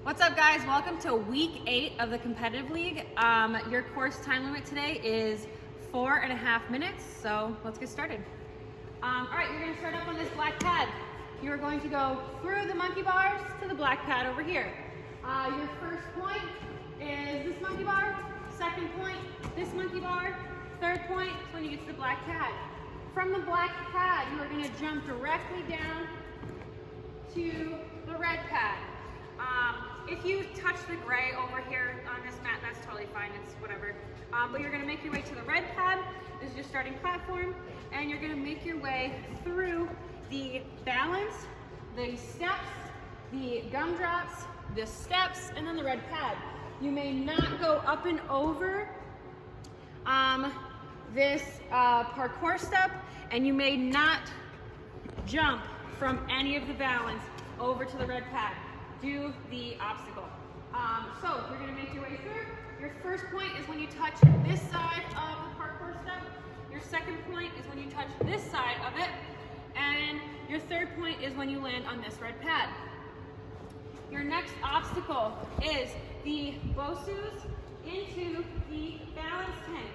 What's up, guys? Welcome to week 8 of the competitive league. Your course time limit today is 4.5 minutes, so let's get started. All right, you're going to start up on this black pad. You're going to go through the monkey bars to the black pad over here. Your first point is this monkey bar. Second point, this monkey bar. Third point is when you get to the black pad. From the black pad, you are going to jump directly down to the red pad. If you touch the gray over here on this mat, that's totally fine, it's whatever. But you're gonna make your way to the red pad. This is your starting platform, and you're gonna make your way through the balance, the steps, the gumdrops, the steps, and then the red pad. You may not go up and over this parkour step, and you may not jump from any of the balance over to the red pad. Do the obstacle. So you're going to make your way through. Your first point is when you touch this side of the parkour step. Your second point is when you touch this side of it. And your third point is when you land on this red pad. Your next obstacle is the BOSUs into the balance tank.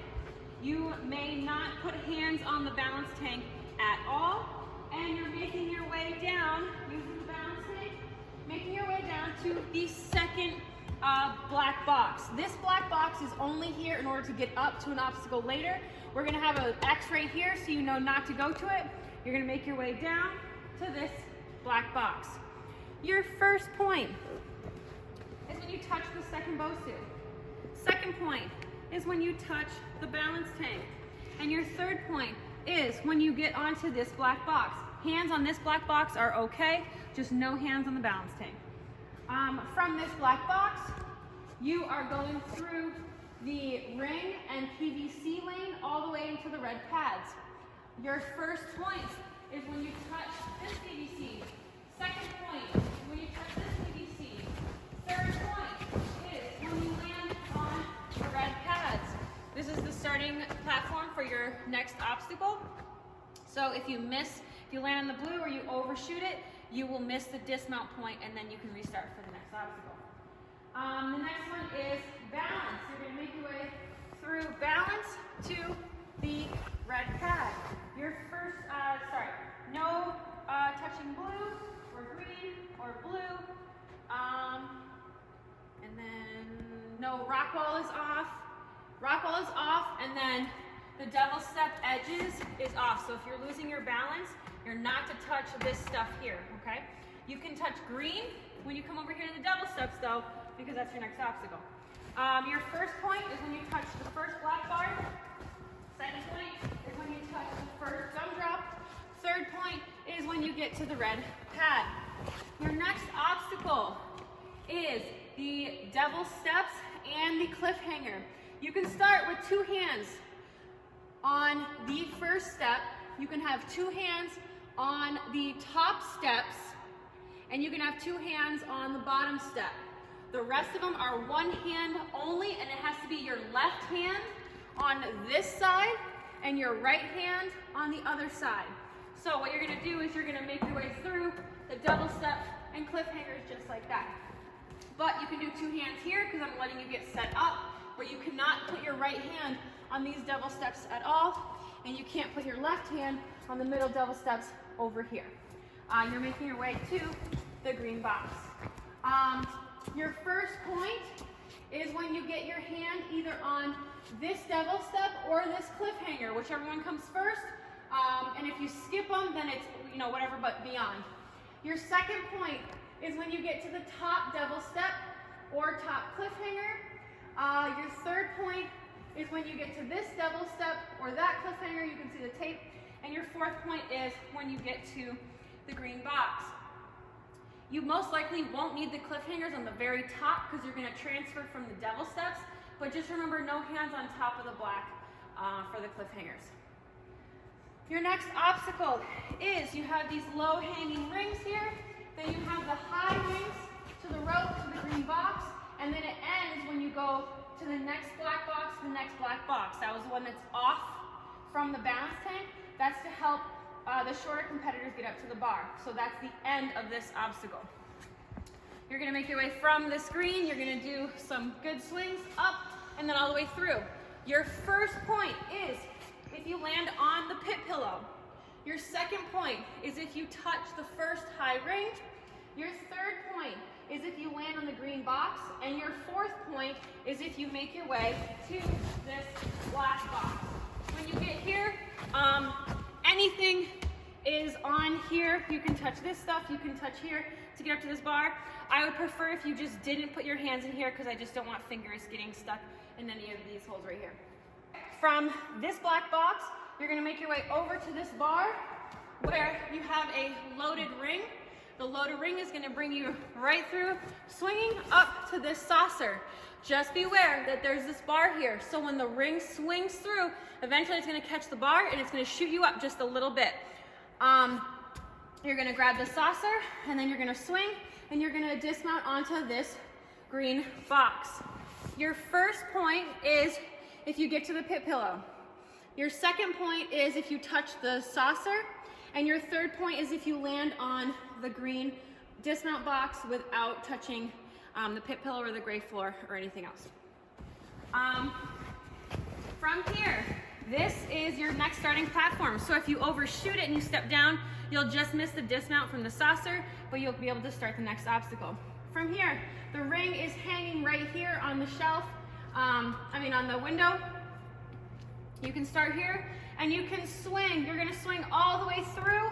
You may not put hands on the balance tank at all. And you're making your way down using the balance tank. Making your way down to the second black box. This black box is only here in order to get up to an obstacle later. We're going to have an X right here so you know not to go to it. You're going to make your way down to this black box. Your first point is when you touch the second BOSU. Second point is when you touch the balance tank. And your third point is when you get onto this black box. Hands on this black box are okay, just no hands on the balance tank. From this black box, you are going through the ring and PVC lane all the way into the red pads. Your first point is when you touch this PVC. Second point is when you touch this PVC. Third point is when you land on the red pads. This is the starting platform for your next obstacle. So if you land on the blue or you overshoot it, you will miss the dismount point, and then you can restart for the next obstacle. The next one is balance. You're going to make your way through balance to the red pad. Your first, no touching blue or green or blue. And then no rock wall is off. Rock wall is off, and then the double step edges is off. So if you're losing your balance, you're not to touch this stuff here, okay? You can touch green when you come over here to the double steps though, because that's your next obstacle. Your first point is when you touch the first black bar. Second point is when you touch the first gumdrop. Third point is when you get to the red pad. Your next obstacle is the devil steps and the cliffhanger. You can start with two hands on the first step. You can have two hands on the top steps, and you can have two hands on the bottom step. The rest of them are one hand only, and it has to be your left hand on this side and your right hand on the other side. So what you're going to do is you're going to make your way through the double step and cliffhangers just like that. But you can do two hands here because I'm letting you get set up, but you cannot put your right hand on these double steps at all, and you can't put your left hand on the middle double steps over here. You're making your way to the green box. Your first point is when you get your hand either on this devil step or this cliffhanger, whichever one comes first. And if you skip them, then it's whatever but beyond. Your second point is when you get to the top devil step or top cliffhanger. Your third point is when you get to this devil step or that cliffhanger. You can see the tape. And your fourth point is when you get to the green box. You most likely won't need the cliffhangers on the very top because you're going to transfer from the devil steps, but just remember no hands on top of the black for the cliffhangers. Your next obstacle is you have these low hanging rings here, then you have the high rings to the rope to the green box, and then it ends when you go to the next black box, the next black box. That was the one that's off from the balance tank. That's to help the shorter competitors get up to the bar. So that's the end of this obstacle. You're gonna make your way from this green. You're gonna do some good swings up and then all the way through. Your first point is if you land on the pit pillow. Your second point is if you touch the first high ring. Your third point is if you land on the green box. And your fourth point is if you make your way to this black box. When you get here, anything is on here. You can touch this stuff, you can touch here to get up to this bar. I would prefer if you just didn't put your hands in here because I just don't want fingers getting stuck in any of these holes right here. From this black box, you're gonna make your way over to this bar where you have a loaded ring. The loaded ring is gonna bring you right through, swinging up to this saucer. Just beware that there's this bar here. So when the ring swings through, eventually it's gonna catch the bar and it's gonna shoot you up just a little bit. You're gonna grab the saucer and then you're gonna swing and you're gonna dismount onto this green box. Your first point is if you get to the pit pillow. Your second point is if you touch the saucer. And your third point is if you land on the green dismount box without touching the pit pillow or the gray floor or anything else. From here, this is your next starting platform. So if you overshoot it and you step down, you'll just miss the dismount from the saucer, but you'll be able to start the next obstacle. From here, the ring is hanging right here on the shelf, on the window. You can start here and you can swing. You're gonna swing all the way through.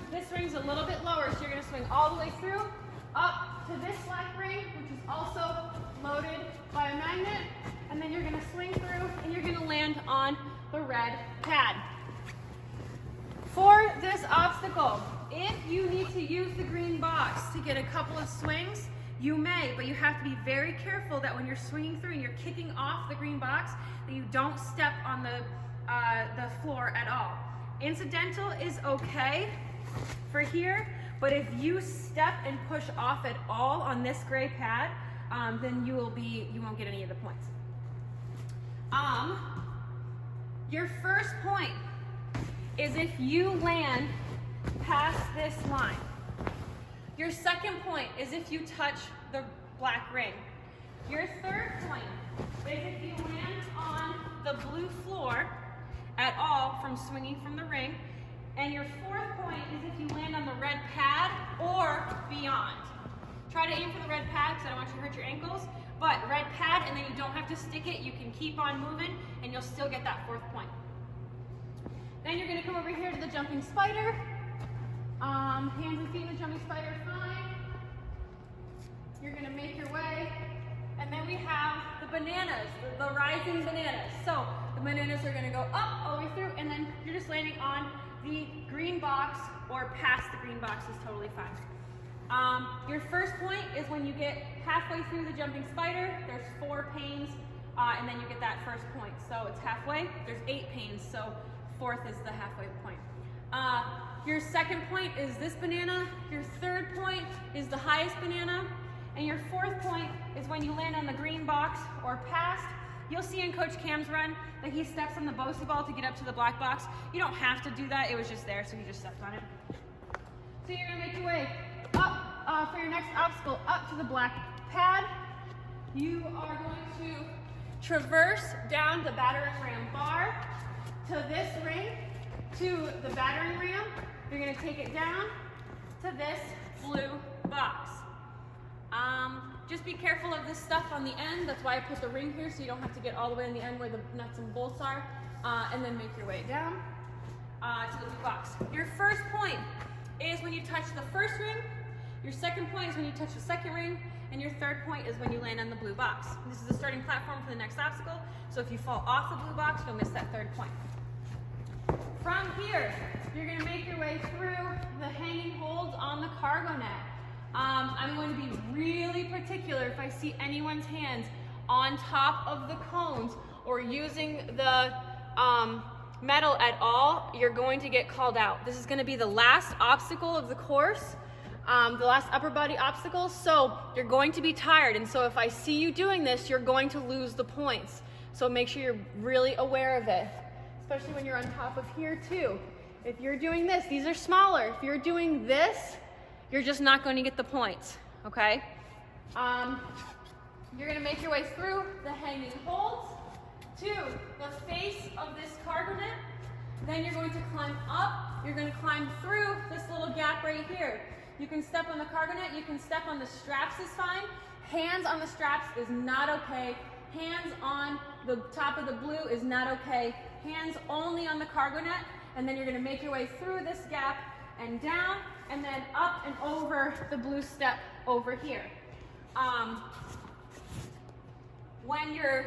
This ring's a little bit lower, so you're gonna swing all the way through, up to this black ring, which is also loaded by a magnet, and then you're gonna swing through and you're gonna land on the red pad. For this obstacle, if you need to use the green box to get a couple of swings, you may, but you have to be very careful that when you're swinging through and you're kicking off the green box, that you don't step on the floor at all. Incidental is okay for here, but if you step and push off at all on this gray pad, then you won't get any of the points. Your first point is if you land past this line. Your second point is if you touch the black ring. Your third point is if you land on the blue floor at all from swinging from the ring. And your fourth point is if you land on the red pad or beyond. Try to aim for the red pad because I don't want you to hurt your ankles, but red pad and then you don't have to stick it. You can keep on moving and you'll still get that fourth point. Then you're gonna come over here to the jumping spider. Hands and feet in the jumping spider, fine. You're gonna make your way. And then we have the bananas, the rising bananas. So the bananas are gonna go up all the way through and then you're just landing on the green box or past the green box is totally fine. Your first point is when you get halfway through the jumping spider, there's 4 panes, and then you get that first point. So it's halfway, there's 8 panes, so 4th is the halfway point. Your second point is this banana, your third point is the highest banana, and your fourth point is when you land on the green box or past. You'll see in Coach Cam's run that he steps on the Bosu ball to get up to the black box. You don't have to do that, it was just there, so he just stepped on it. So you're gonna make your way up for your next obstacle, up to the black pad. You are going to traverse down the battering ram bar to this ring, to the battering ram. You're gonna take it down to this blue box. Just be careful of this stuff on the end. That's why I put the ring here so you don't have to get all the way in the end where the nuts and bolts are. And then make your way down to the blue box. Your first point is when you touch the first ring. Your second point is when you touch the second ring. And your third point is when you land on the blue box. This is the starting platform for the next obstacle. So if you fall off the blue box, you'll miss that third point. From here, you're gonna make your way through the hanging holds on the cargo net. I'm going to be really particular if I see anyone's hands on top of the cones or using the metal at all, you're going to get called out. This is going to be the last obstacle of the course, the last upper body obstacle, so you're going to be tired. And so if I see you doing this, you're going to lose the points. So make sure you're really aware of it, especially when you're on top of here too. If you're doing this, these are smaller. If you're doing this, you're just not going to get the points. okay? You're gonna make your way through the hanging holds to the face of this cargo net. Then you're going to climb up. You're going to climb through this little gap right here. You can step on the cargo net. You can step on the straps is fine. Hands on the straps is not okay. Hands on the top of the blue is not okay. Hands only on the cargo net. And then you're going to make your way through this gap and down, and then up and over the blue step over here. When you're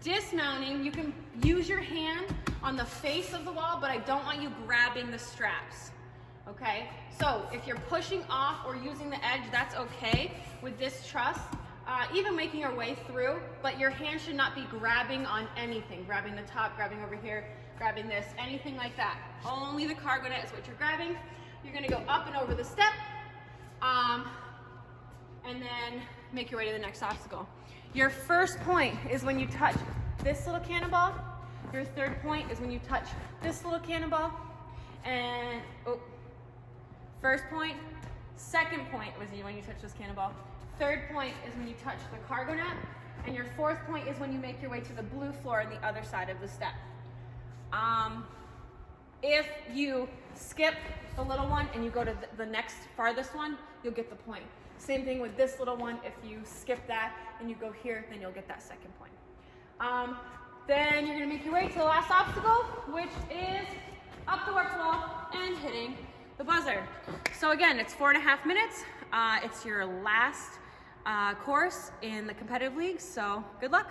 dismounting, you can use your hand on the face of the wall, but I don't want you grabbing the straps, okay? So if you're pushing off or using the edge, that's okay with this truss, even making your way through, but your hand should not be grabbing on anything, grabbing the top, grabbing over here, grabbing this, anything like that. Only the cargo net is what you're grabbing. You're gonna go up and over the step, and then make your way to the next obstacle. Your first point is when you touch this little cannonball. Your third point is when you touch this little cannonball. And, first point. Second point was when you touch this cannonball. Third point is when you touch the cargo net. And your fourth point is when you make your way to the blue floor on the other side of the step. If you skip the little one and you go to the next farthest one, you'll get the point. Same thing with this little one. If you skip that and you go here, then you'll get that second point. Then you're gonna make your way to the last obstacle, which is up the work wall and hitting the buzzer. So again, it's 4.5 minutes. It's your last course in the competitive league, so good luck.